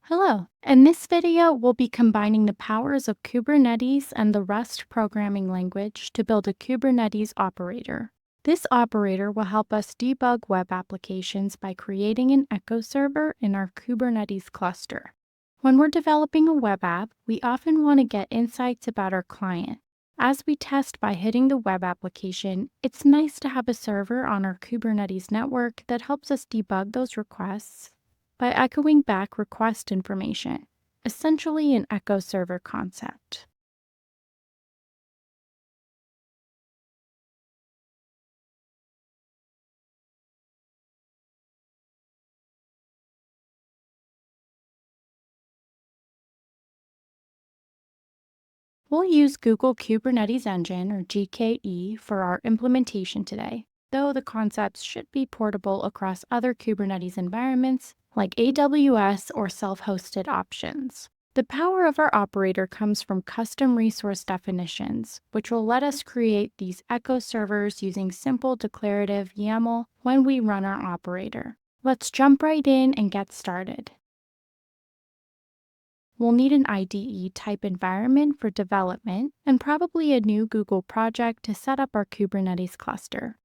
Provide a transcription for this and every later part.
Hello. In this video, we'll be combining the powers of Kubernetes and the Rust programming language to build a Kubernetes operator. This operator will help us debug web applications by creating an echo server in our Kubernetes cluster. When we're developing a web app, we often want to get insights about our client. As we test by hitting the web application, it's nice to have a server on our Kubernetes network that helps us debug those requests by echoing back request information, essentially an echo server concept. We'll use Google Kubernetes Engine, or GKE, for our implementation today, though the concepts should be portable across other Kubernetes environments like AWS or self-hosted options. The power of our operator comes from custom resource definitions, which will let us create these echo servers using simple declarative YAML when we run our operator. Let's jump right in and get started. We'll need an IDE type environment for development and probably a new Google project to set up our Kubernetes cluster.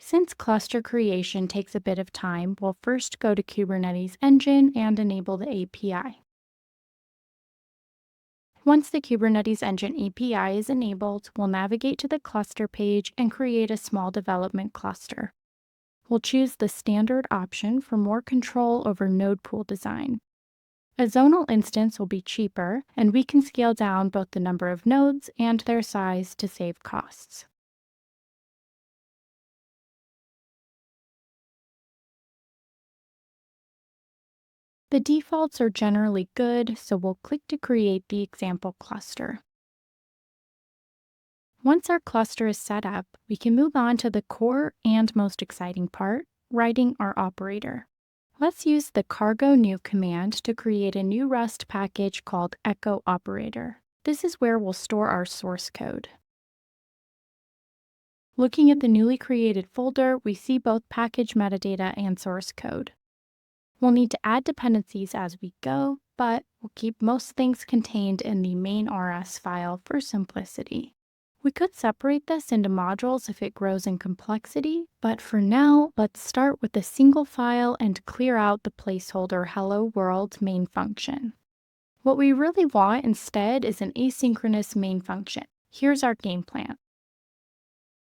Since cluster creation takes a bit of time, we'll first go to Kubernetes Engine and enable the API. Once the Kubernetes Engine API is enabled, we'll navigate to the cluster page and create a small development cluster. We'll choose the standard option for more control over node pool design. A zonal instance will be cheaper, and we can scale down both the number of nodes and their size to save costs. The defaults are generally good, so we'll click to create the example cluster. Once our cluster is set up, we can move on to the core and most exciting part, writing our operator. Let's use the cargo new command to create a new Rust package called echo operator. This is where we'll store our source code. Looking at the newly created folder, we see both package metadata and source code. We'll need to add dependencies as we go, but we'll keep most things contained in the main RS file for simplicity. We could separate this into modules if it grows in complexity, but for now, let's start with a single file and clear out the placeholder hello world main function. What we really want instead is an asynchronous main function. Here's our game plan.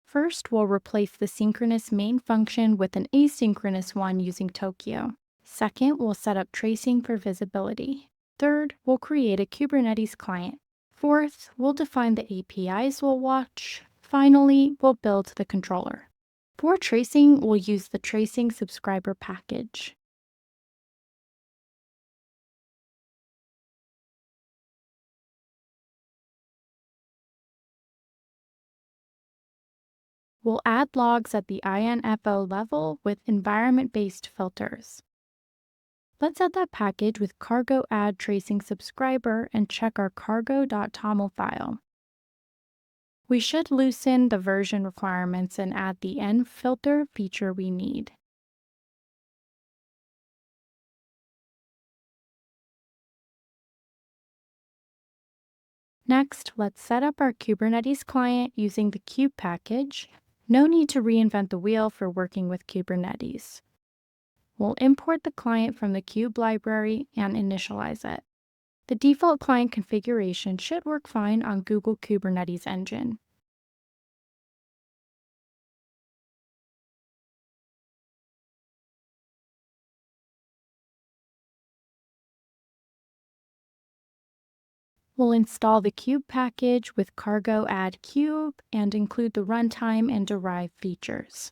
First, we'll replace the synchronous main function with an asynchronous one using Tokio. Second, we'll set up tracing for visibility. Third, we'll create a Kubernetes client. Fourth, we'll define the APIs we'll watch. Finally, we'll build the controller. For tracing, we'll use the tracing subscriber package. We'll add logs at the INFO level with environment-based filters. Let's add that package with cargo add tracing subscriber and check our cargo.toml file. We should loosen the version requirements and add the env filter feature we need. Next, let's set up our Kubernetes client using the kube package. No need to reinvent the wheel for working with Kubernetes. We'll import the client from the kube library and initialize it. The default client configuration should work fine on Google Kubernetes Engine. We'll install the kube package with cargo add kube and include the runtime and derive features.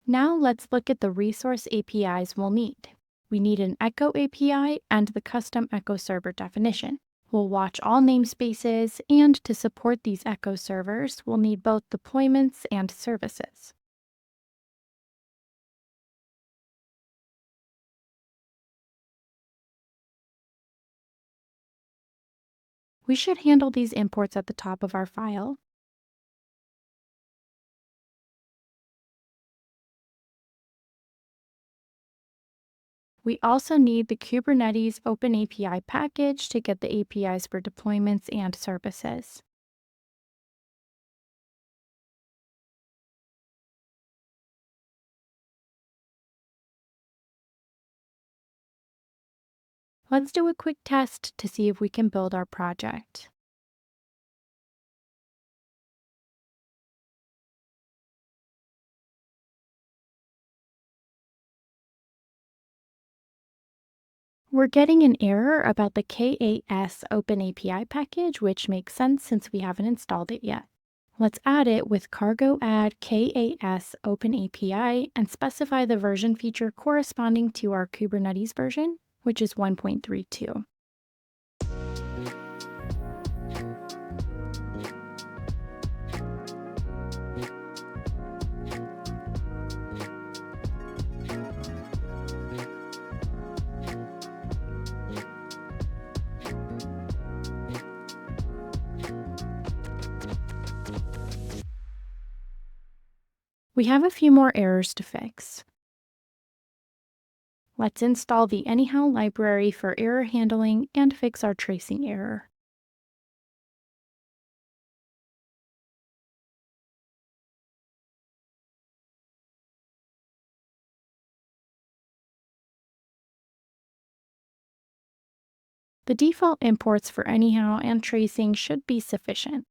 Now let's look at the resource APIs we'll need. We need an echo API and the custom echo server definition. We'll watch all namespaces, and to support these echo servers, we'll need both deployments and services. We should handle these imports at the top of our file. We also need the Kubernetes OpenAPI package to get the APIs for deployments and services. Let's do a quick test to see if we can build our project. We're getting an error about the K8s OpenAPI package, which makes sense since we haven't installed it yet. Let's add it with cargo add K8s OpenAPI and specify the version feature corresponding to our Kubernetes version, which is 1.32. We have a few more errors to fix. Let's install the Anyhow library for error handling and fix our tracing error. The default imports for Anyhow and tracing should be sufficient.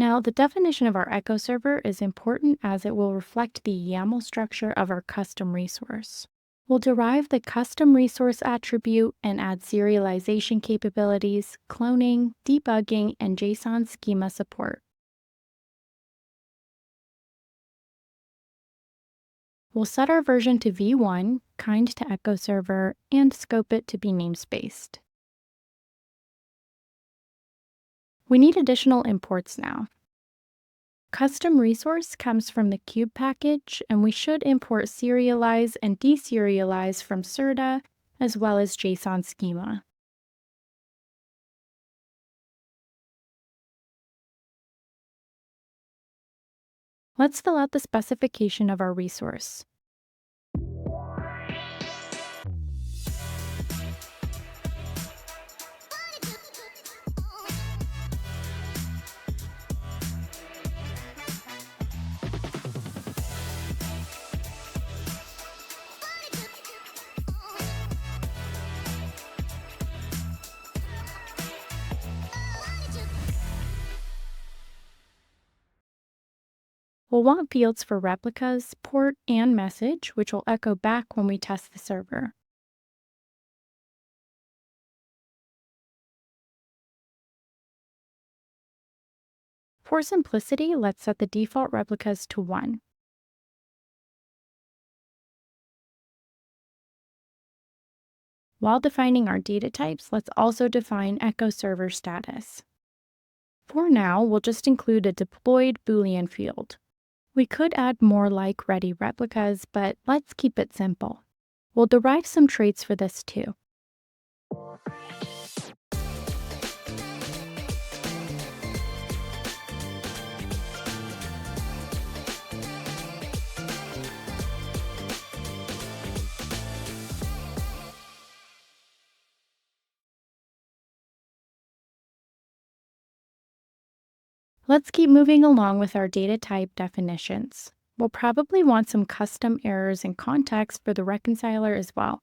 Now, the definition of our echo server is important as it will reflect the YAML structure of our custom resource. We'll derive the custom resource attribute and add serialization capabilities, cloning, debugging, and JSON schema support. We'll set our version to v1, kind to echo server, and scope it to be namespaced. We need additional imports now. Custom resource comes from the kube package, and we should import serialize and deserialize from CRDA, as well as JSON schema. Let's fill out the specification of our resource. We'll want fields for replicas, port, and message, which will echo back when we test the server. For simplicity, let's set the default replicas to 1. While defining our data types, let's also define echo server status. For now, we'll just include a deployed Boolean field. We could add more like ready replicas, but let's keep it simple. We'll derive some traits for this too. Let's keep moving along with our data type definitions. We'll probably want some custom errors and context for the reconciler as well.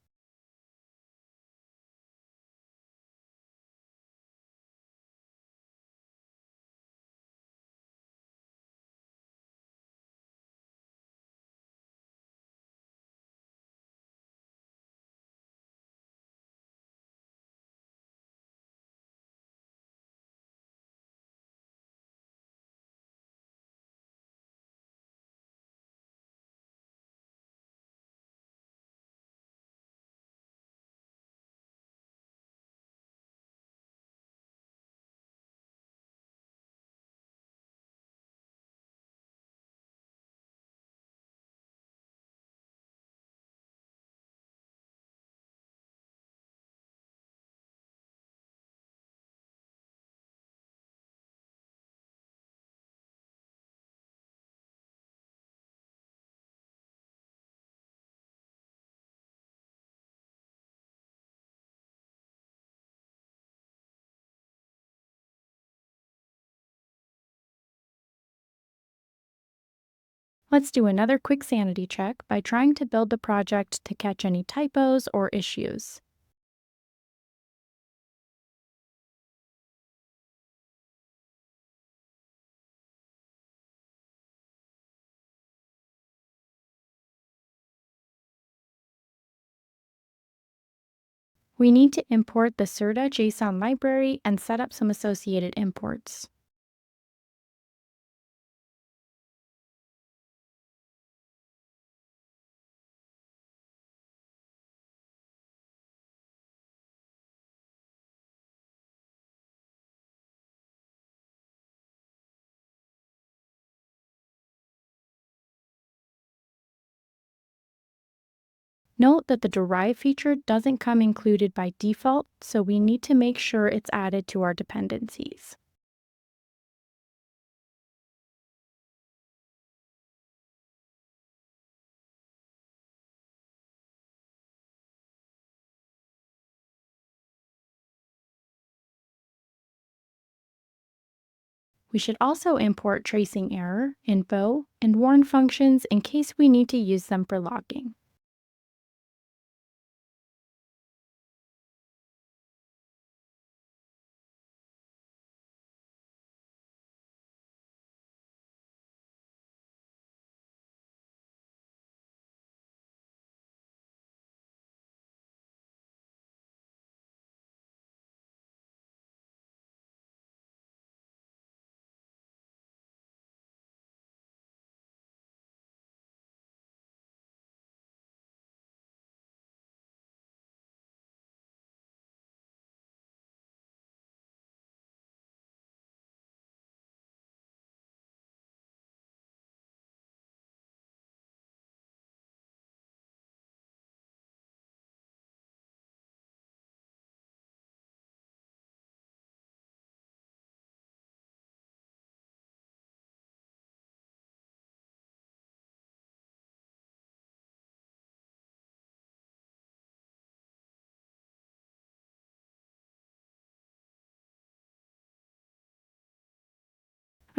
Let's do another quick sanity check by trying to build the project to catch any typos or issues. We need to import the CRDA.json library and set up some associated imports. Note that the derive feature doesn't come included by default, so we need to make sure it's added to our dependencies. We should also import tracing error, info, and warn functions in case we need to use them for logging.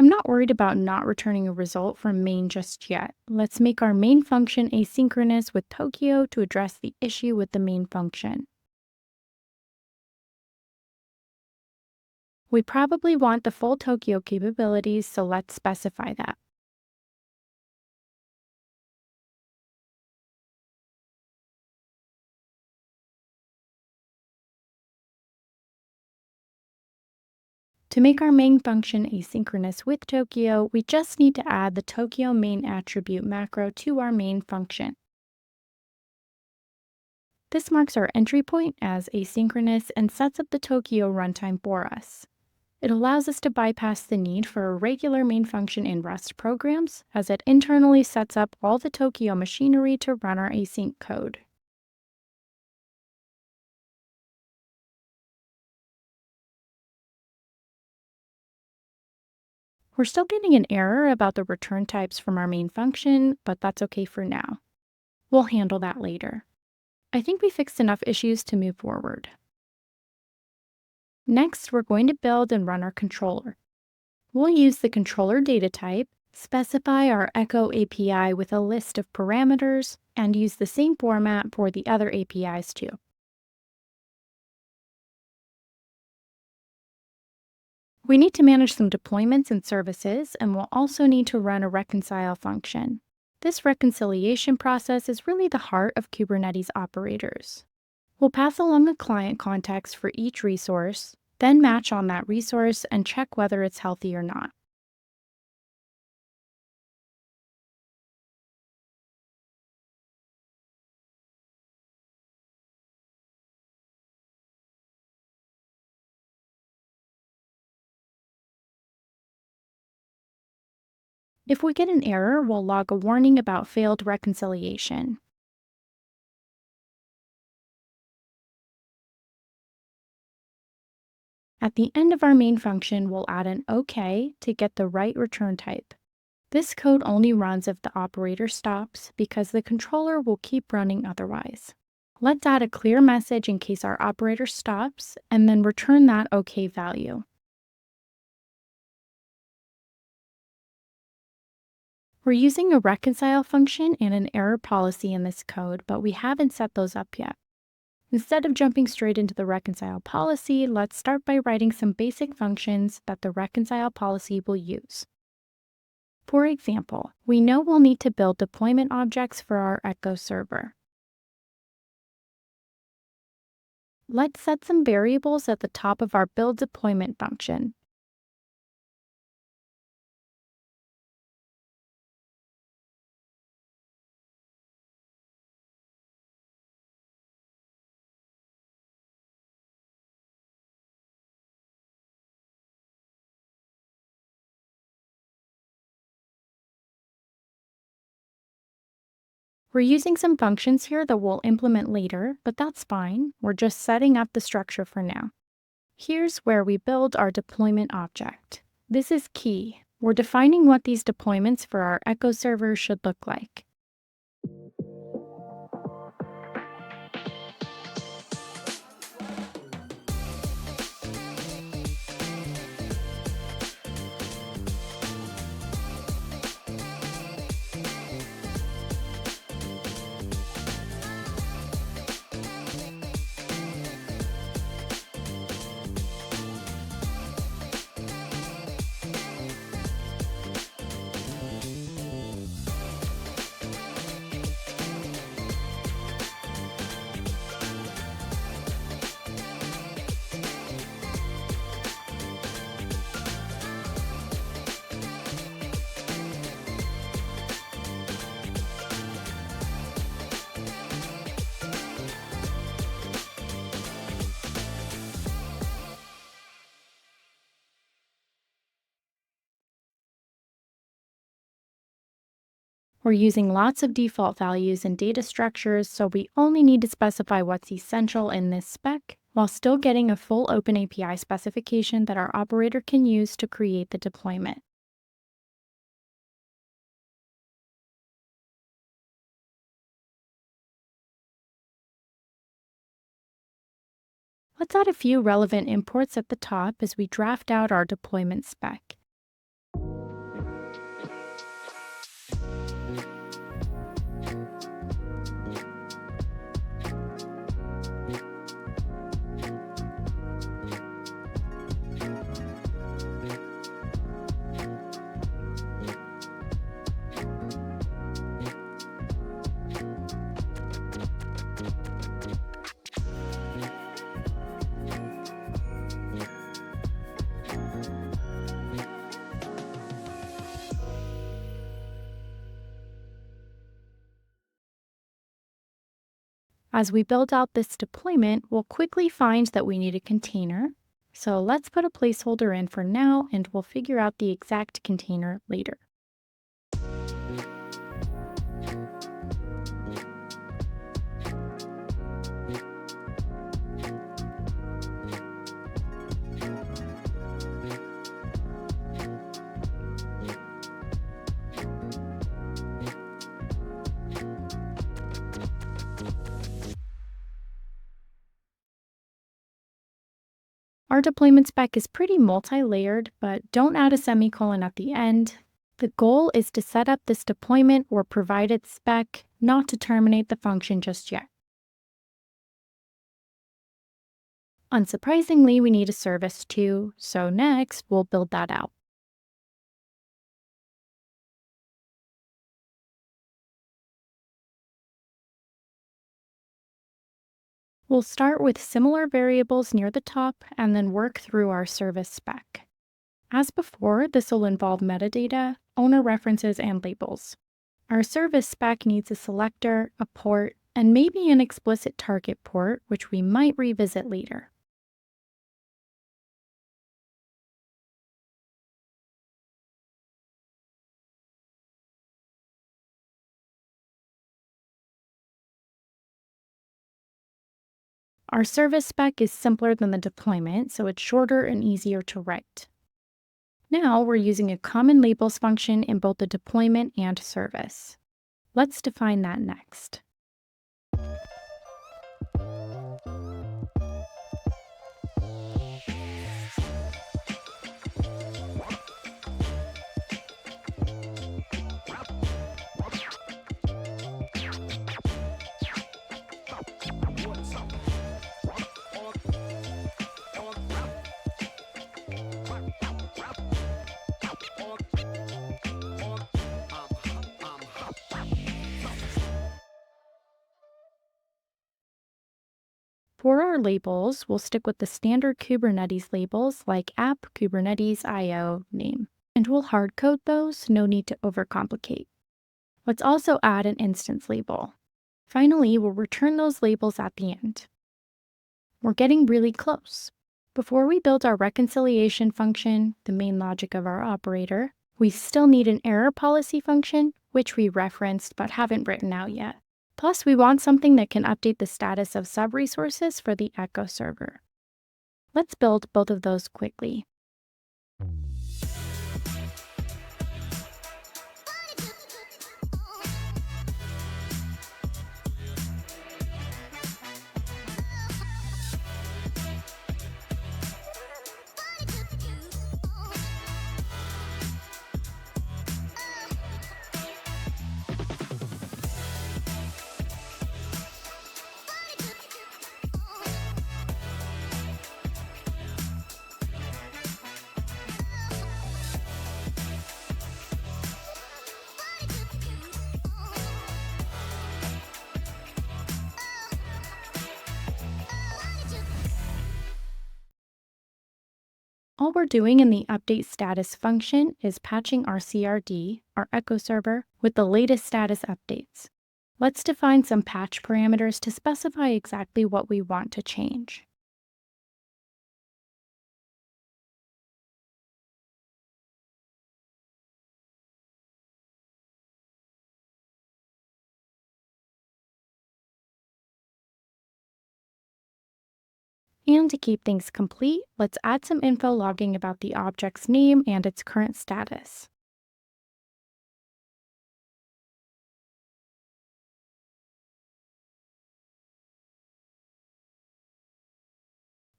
I'm not worried about not returning a result from main just yet. Let's make our main function asynchronous with Tokio to address the issue with the main function. We probably want the full Tokio capabilities, so let's specify that. To make our main function asynchronous with Tokio, we just need to add the Tokio main attribute macro to our main function. This marks our entry point as asynchronous and sets up the Tokio runtime for us. It allows us to bypass the need for a regular main function in Rust programs, as it internally sets up all the Tokio machinery to run our async code. We're still getting an error about the return types from our main function, but that's okay for now. We'll handle that later. I think we fixed enough issues to move forward. Next, we're going to build and run our controller. We'll use the controller data type, specify our Echo API with a list of parameters, and use the same format for the other APIs too. We need to manage some deployments and services, and we'll also need to run a reconcile function. This reconciliation process is really the heart of Kubernetes operators. We'll pass along a client context for each resource, then match on that resource and check whether it's healthy or not. If we get an error, we'll log a warning about failed reconciliation. At the end of our main function, we'll add an OK to get the right return type. This code only runs if the operator stops because the controller will keep running otherwise. Let's add a clear message in case our operator stops, and then return that OK value. We're using a reconcile function and an error policy in this code, but we haven't set those up yet. Instead of jumping straight into the reconcile policy, let's start by writing some basic functions that the reconcile policy will use. For example, we know we'll need to build deployment objects for our Echo server. Let's set some variables at the top of our build deployment function. We're using some functions here that we'll implement later, but that's fine. We're just setting up the structure for now. Here's where we build our deployment object. This is key. We're defining what these deployments for our Echo server should look like. We're using lots of default values and data structures, so we only need to specify what's essential in this spec, while still getting a full OpenAPI specification that our operator can use to create the deployment. Let's add a few relevant imports at the top as we draft out our deployment spec. As we build out this deployment, we'll quickly find that we need a container. So let's put a placeholder in for now, and we'll figure out the exact container later. Our deployment spec is pretty multi-layered, but don't add a semicolon at the end. The goal is to set up this deployment or provided spec, not to terminate the function just yet. Unsurprisingly, we need a service too, so next we'll build that out. We'll start with similar variables near the top and then work through our service spec. As before, this will involve metadata, owner references, and labels. Our service spec needs a selector, a port, and maybe an explicit target port, which we might revisit later. Our service spec is simpler than the deployment, so it's shorter and easier to write. Now we're using a common labels function in both the deployment and service. Let's define that next. For our labels, we'll stick with the standard Kubernetes labels like app Kubernetes IO name, and we'll hardcode those, no need to overcomplicate. Let's also add an instance label. Finally, we'll return those labels at the end. We're getting really close. Before we build our reconciliation function, the main logic of our operator, we still need an error policy function, which we referenced but haven't written out yet. Plus, we want something that can update the status of sub-resources for the Echo server. Let's build both of those quickly. All we're doing in the update status function is patching our CRD, our Echo server, with the latest status updates. Let's define some patch parameters to specify exactly what we want to change. And to keep things complete, let's add some info logging about the object's name and its current status.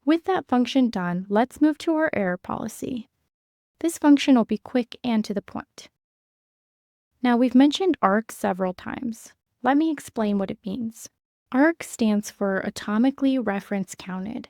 With that function done, let's move to our error policy. This function will be quick and to the point. Now, we've mentioned ARC several times. Let me explain what it means. ARC stands for Atomically Reference Counted.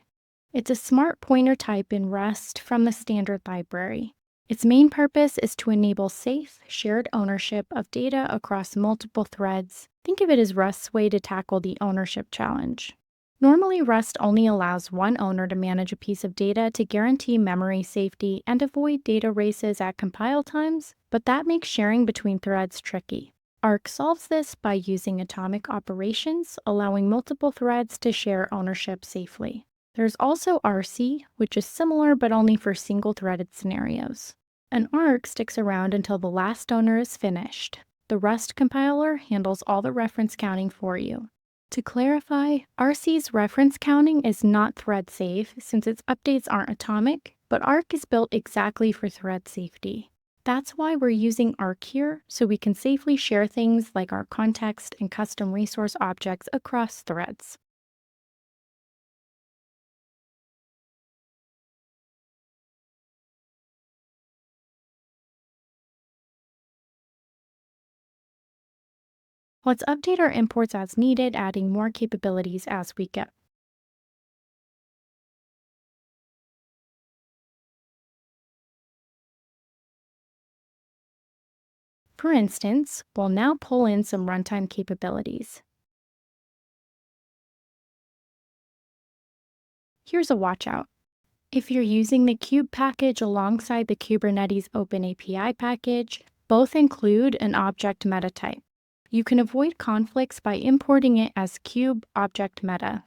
It's a smart pointer type in Rust from the standard library. Its main purpose is to enable safe, shared ownership of data across multiple threads. Think of it as Rust's way to tackle the ownership challenge. Normally, Rust only allows one owner to manage a piece of data to guarantee memory safety and avoid data races at compile times, but that makes sharing between threads tricky. ARC solves this by using atomic operations, allowing multiple threads to share ownership safely. There's also RC, which is similar but only for single-threaded scenarios. An ARC sticks around until the last owner is finished. The Rust compiler handles all the reference counting for you. To clarify, RC's reference counting is not thread safe since its updates aren't atomic, but ARC is built exactly for thread safety. That's why we're using ARC here, so we can safely share things like our context and custom resource objects across threads. Let's update our imports as needed, adding more capabilities as we go. For instance, we'll now pull in some runtime capabilities. Here's a watchout. If you're using the kube package alongside the Kubernetes OpenAPI package, both include an object meta type. You can avoid conflicts by importing it as kube object meta.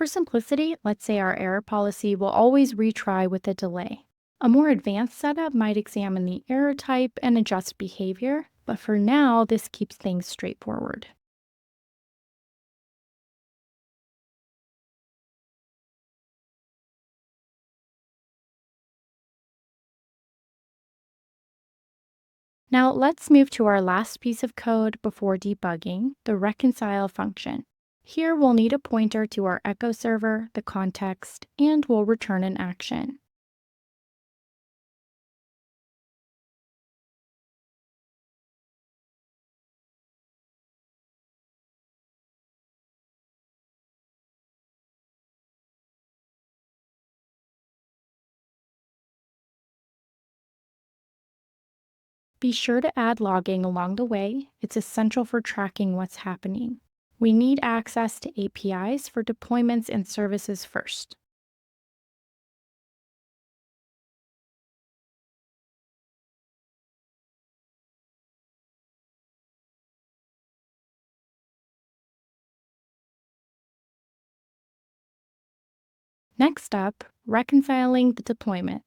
For simplicity, let's say our error policy will always retry with a delay. A more advanced setup might examine the error type and adjust behavior, but for now, this keeps things straightforward. Now let's move to our last piece of code before debugging, the reconcile function. Here we'll need a pointer to our echo server, the context, and we'll return an action. Be sure to add logging along the way. It's essential for tracking what's happening. We need access to APIs for deployments and services first. Next up, reconciling the deployment.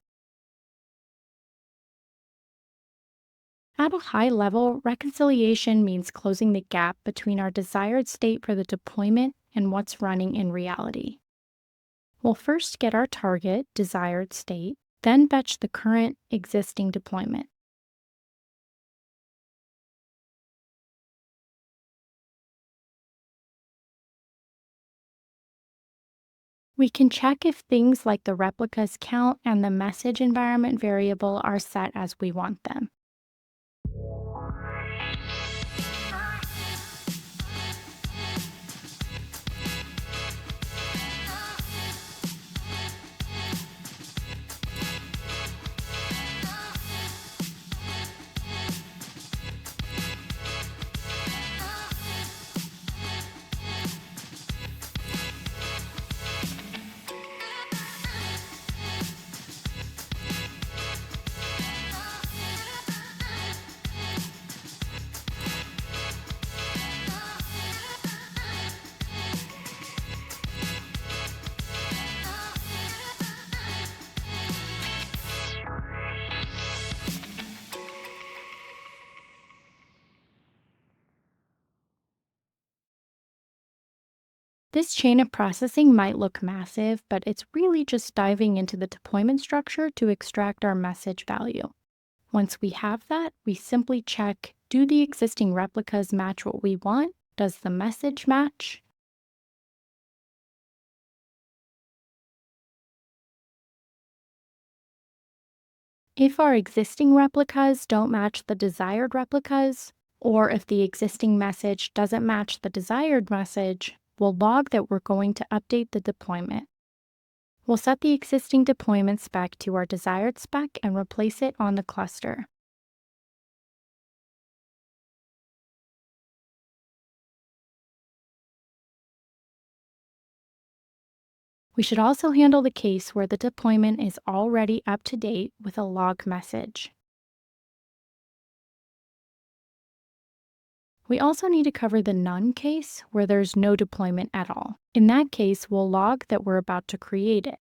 At a high level, reconciliation means closing the gap between our desired state for the deployment and what's running in reality. We'll first get our target desired state, then fetch the current existing deployment. We can check if things like the replicas count and the message environment variable are set as we want them. This chain of processing might look massive, but it's really just diving into the deployment structure to extract our message value. Once we have that, we simply check, do the existing replicas match what we want? Does the message match? If our existing replicas don't match the desired replicas, or if the existing message doesn't match the desired message, we'll log that we're going to update the deployment. We'll set the existing deployment spec to our desired spec and replace it on the cluster. We should also handle the case where the deployment is already up to date with a log message. We also need to cover the none case where there's no deployment at all. In that case, we'll log that we're about to create it.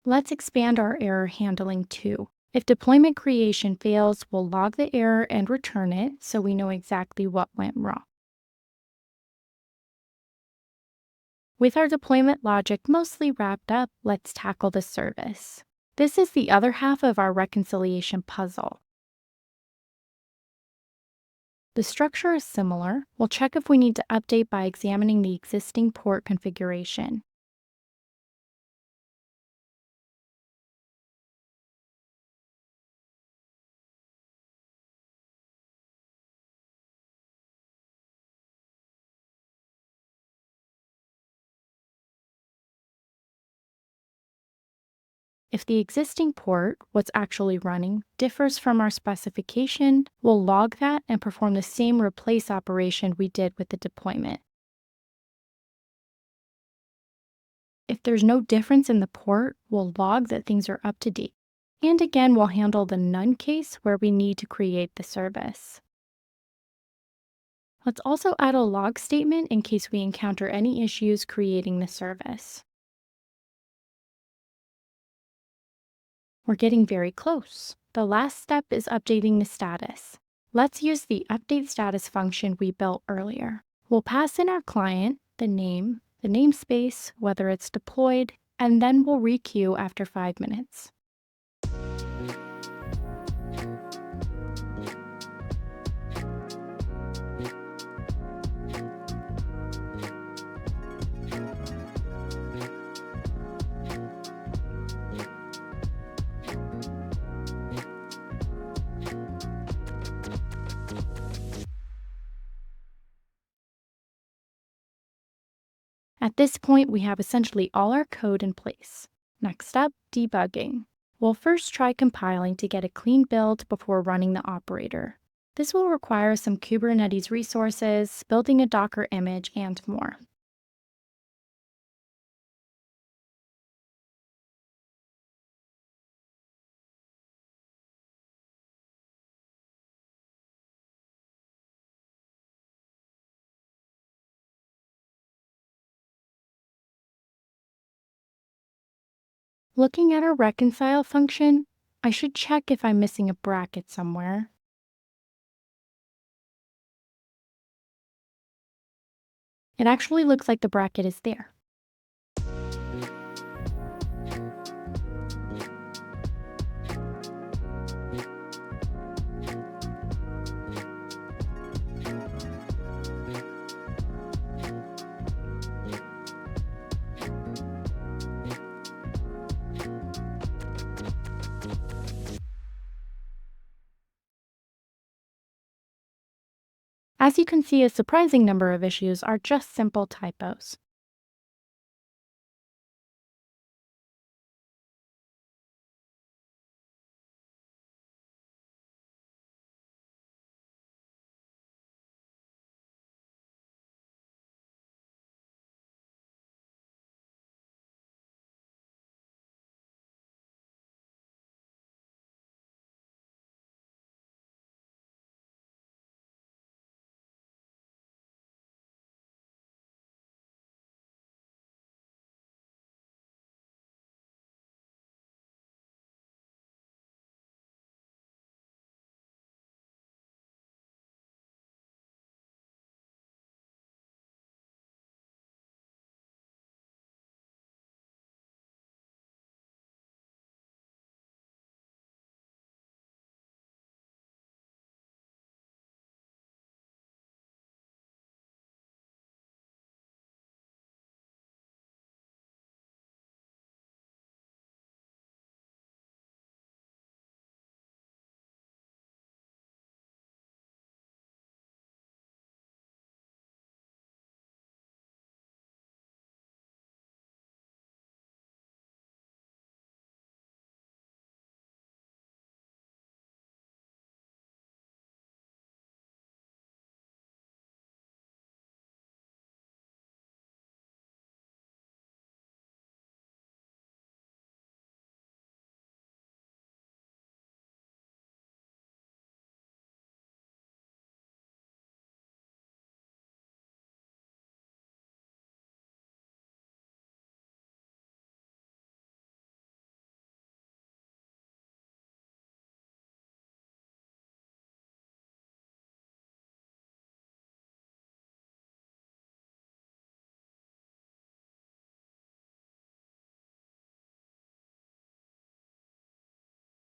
Let's expand our error handling too. If deployment creation fails, we'll log the error and return it so we know exactly what went wrong. With our deployment logic mostly wrapped up, let's tackle the service. This is the other half of our reconciliation puzzle. The structure is similar. We'll check if we need to update by examining the existing port configuration. If the existing port, what's actually running, differs from our specification, we'll log that and perform the same replace operation we did with the deployment. If there's no difference in the port, we'll log that things are up to date. And again, we'll handle the none case where we need to create the service. Let's also add a log statement in case we encounter any issues creating the service. We're getting very close. The last step is updating the status. Let's use the update status function we built earlier. We'll pass in our client, the name, the namespace, whether it's deployed, and then we'll requeue after 5 minutes. At this point, we have essentially all our code in place. Next up, debugging. We'll first try compiling to get a clean build before running the operator. This will require some Kubernetes resources, building a Docker image, and more. Looking at our reconcile function, I should check if I'm missing a bracket somewhere. It actually looks like the bracket is there. As you can see, a surprising number of issues are just simple typos.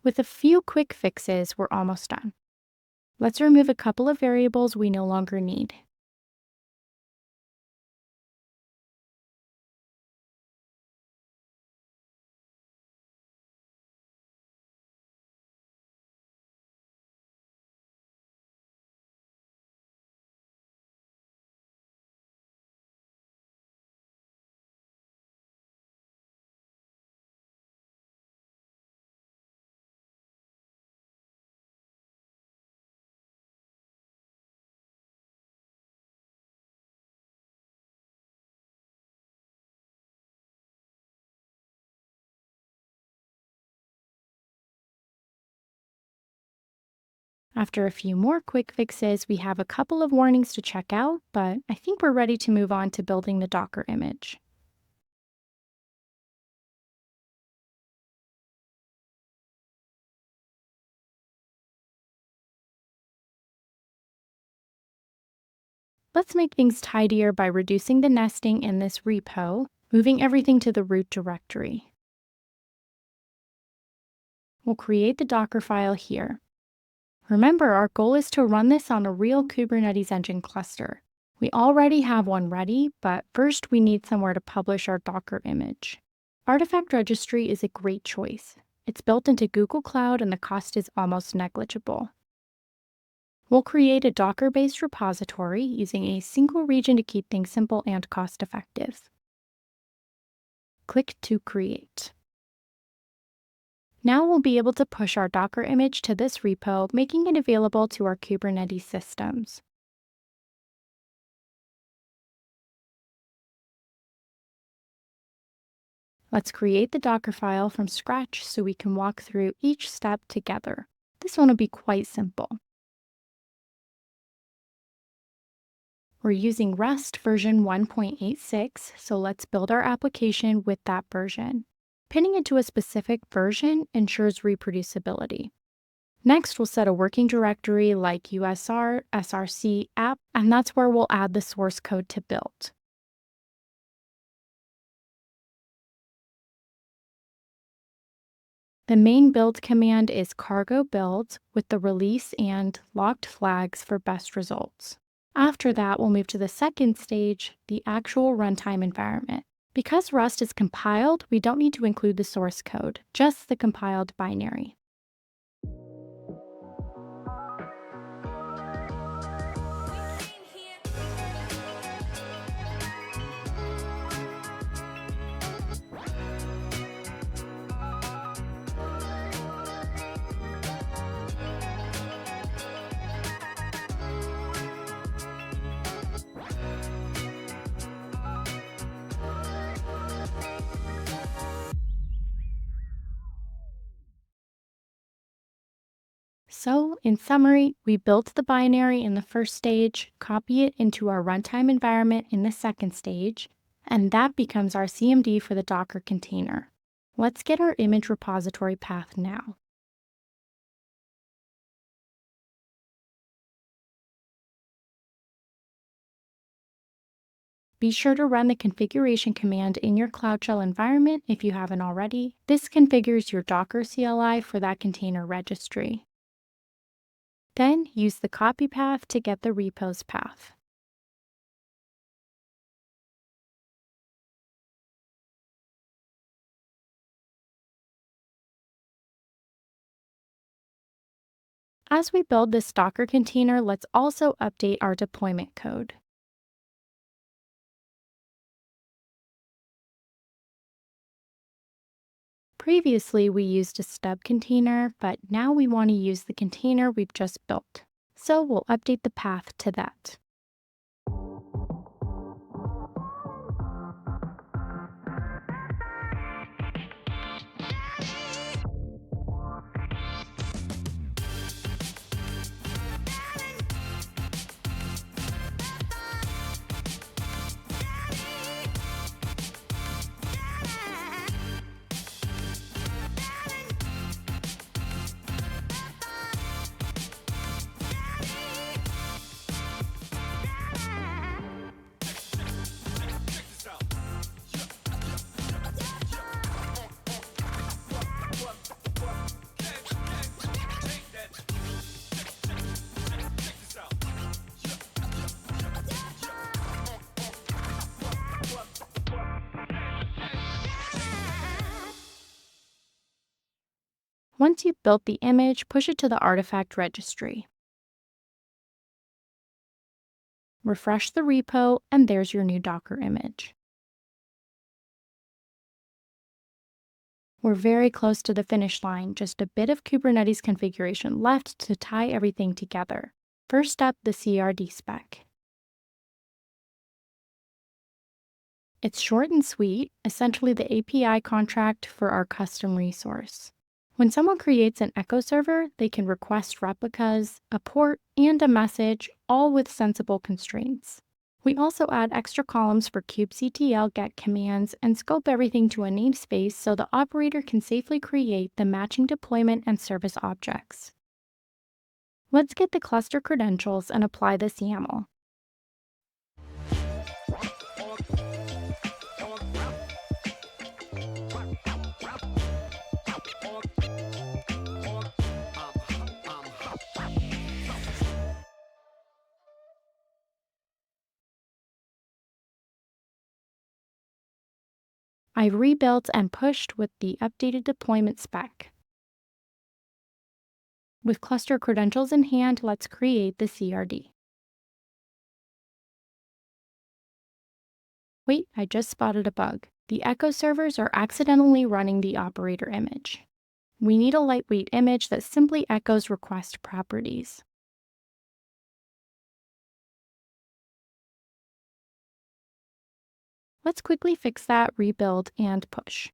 With a few quick fixes, we're almost done. Let's remove a couple of variables we no longer need. After a few more quick fixes, we have a couple of warnings to check out, but I think we're ready to move on to building the Docker image. Let's make things tidier by reducing the nesting in this repo, moving everything to the root directory. We'll create the Docker file here. Remember, our goal is to run this on a real Kubernetes Engine cluster. We already have one ready, but first we need somewhere to publish our Docker image. Artifact Registry is a great choice. It's built into Google Cloud and the cost is almost negligible. We'll create a Docker-based repository using a single region to keep things simple and cost-effective. Click to create. Now we'll be able to push our Docker image to this repo, making it available to our Kubernetes systems. Let's create the Docker file from scratch so we can walk through each step together. This one will be quite simple. We're using Rust version 1.86, so let's build our application with that version. Pinning it to a specific version ensures reproducibility. Next, we'll set a working directory like usr, src, app, and that's where we'll add the source code to build. The main build command is cargo build with the release and locked flags for best results. After that, we'll move to the second stage, the actual runtime environment. Because Rust is compiled, we don't need to include the source code, just the compiled binary. So, in summary, we built the binary in the first stage, copy it into our runtime environment in the second stage, and that becomes our CMD for the Docker container. Let's get our image repository path now. Be sure to run the configuration command in your Cloud Shell environment if you haven't already. This configures your Docker CLI for that container registry. Then use the copy path to get the repos path. As we build this Docker container, let's also update our deployment code. Previously, we used a stub container, but now we want to use the container we've just built. So we'll update the path to that. Once you've built the image, push it to the artifact registry. Refresh the repo, and there's your new Docker image. We're very close to the finish line, just a bit of Kubernetes configuration left to tie everything together. First up, the CRD spec. It's short and sweet, essentially the API contract for our custom resource. When someone creates an echo server, they can request replicas, a port, and a message, all with sensible constraints. We also add extra columns for kubectl get commands and scope everything to a namespace so the operator can safely create the matching deployment and service objects. Let's get the cluster credentials and apply this YAML. I've rebuilt and pushed with the updated deployment spec. With cluster credentials in hand, let's create the CRD. Wait, I just spotted a bug. The echo servers are accidentally running the operator image. We need a lightweight image that simply echoes request properties. Let's quickly fix that, rebuild, and push.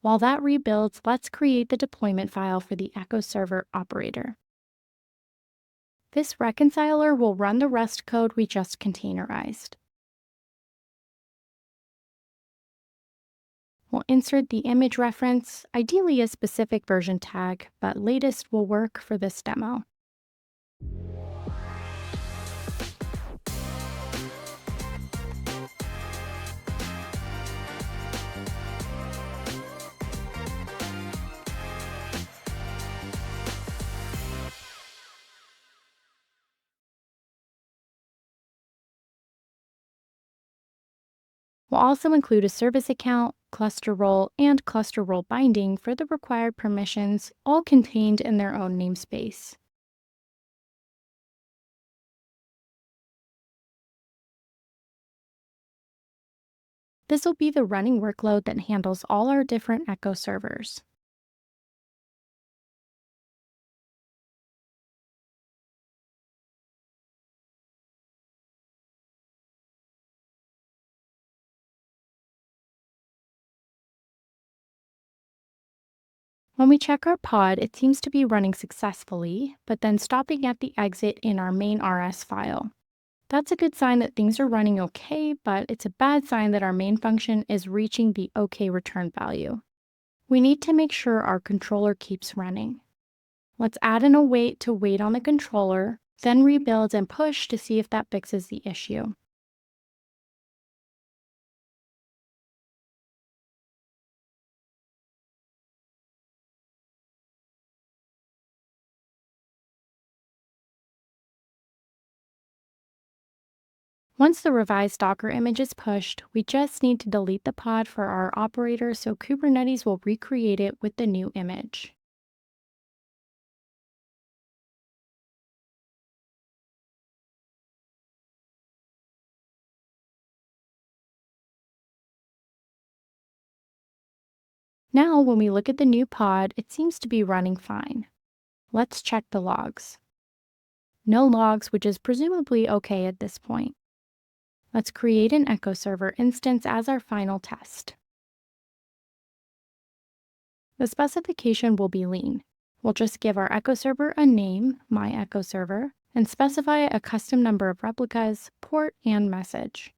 While that rebuilds, let's create the deployment file for the echo server operator. This reconciler will run the Rust code we just containerized. We'll insert the image reference, ideally a specific version tag, but latest will work for this demo. We'll also include a service account, cluster role, and cluster role binding for the required permissions, all contained in their own namespace. This will be the running workload that handles all our different echo servers. When we check our pod, it seems to be running successfully, but then stopping at the exit in our main RS file. That's a good sign that things are running okay, but it's a bad sign that our main function is reaching the OK return value. We need to make sure our controller keeps running. Let's add an await to wait on the controller, then rebuild and push to see if that fixes the issue. Once the revised Docker image is pushed, we just need to delete the pod for our operator so Kubernetes will recreate it with the new image. Now, when we look at the new pod, it seems to be running fine. Let's check the logs. No logs, which is presumably okay at this point. Let's create an echo server instance as our final test. The specification will be lean. We'll just give our echo server a name, my echo server, and specify a custom number of replicas, port, and message.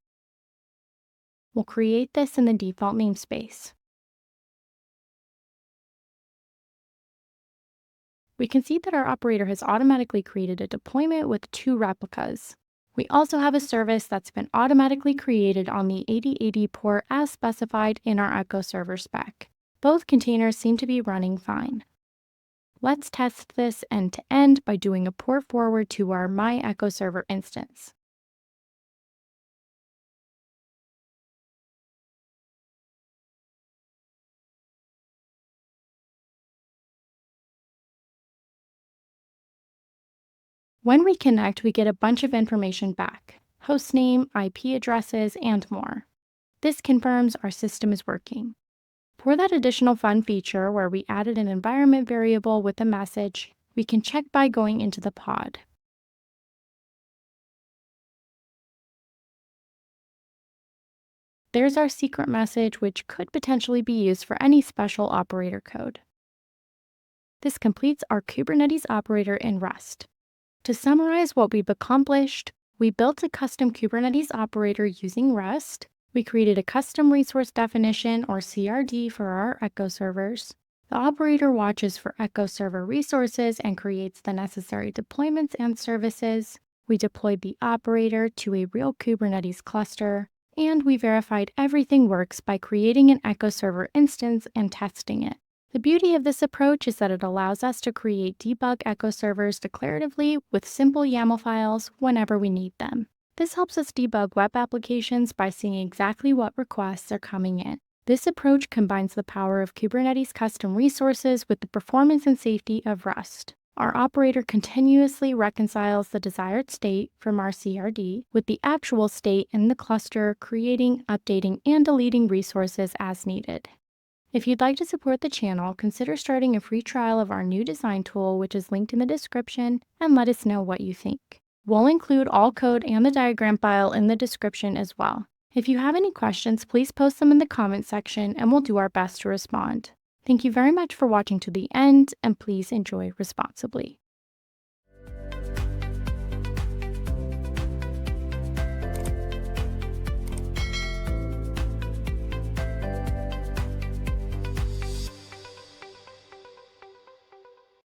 We'll create this in the default namespace. We can see that our operator has automatically created a deployment with 2 replicas. We also have a service that's been automatically created on the 8080 port as specified in our echo server spec. Both containers seem to be running fine. Let's test this end-to-end by doing a port forward to our my echo server instance. When we connect, we get a bunch of information back: hostname, IP addresses, and more. This confirms our system is working. For that additional fun feature where we added an environment variable with a message, we can check by going into the pod. There's our secret message, which could potentially be used for any special operator code. This completes our Kubernetes operator in Rust. To summarize what we've accomplished, we built a custom Kubernetes operator using Rust. We created a custom resource definition, or CRD, for our echo servers. The operator watches for echo server resources and creates the necessary deployments and services. We deployed the operator to a real Kubernetes cluster, and we verified everything works by creating an echo server instance and testing it. The beauty of this approach is that it allows us to create debug echo servers declaratively with simple YAML files whenever we need them. This helps us debug web applications by seeing exactly what requests are coming in. This approach combines the power of Kubernetes custom resources with the performance and safety of Rust. Our operator continuously reconciles the desired state from our CRD with the actual state in the cluster, creating, updating, and deleting resources as needed. If you'd like to support the channel, consider starting a free trial of our new design tool, which is linked in the description, and let us know what you think. We'll include all code and the diagram file in the description as well. If you have any questions, please post them in the comment section and we'll do our best to respond. Thank you very much for watching to the end, and please enjoy responsibly.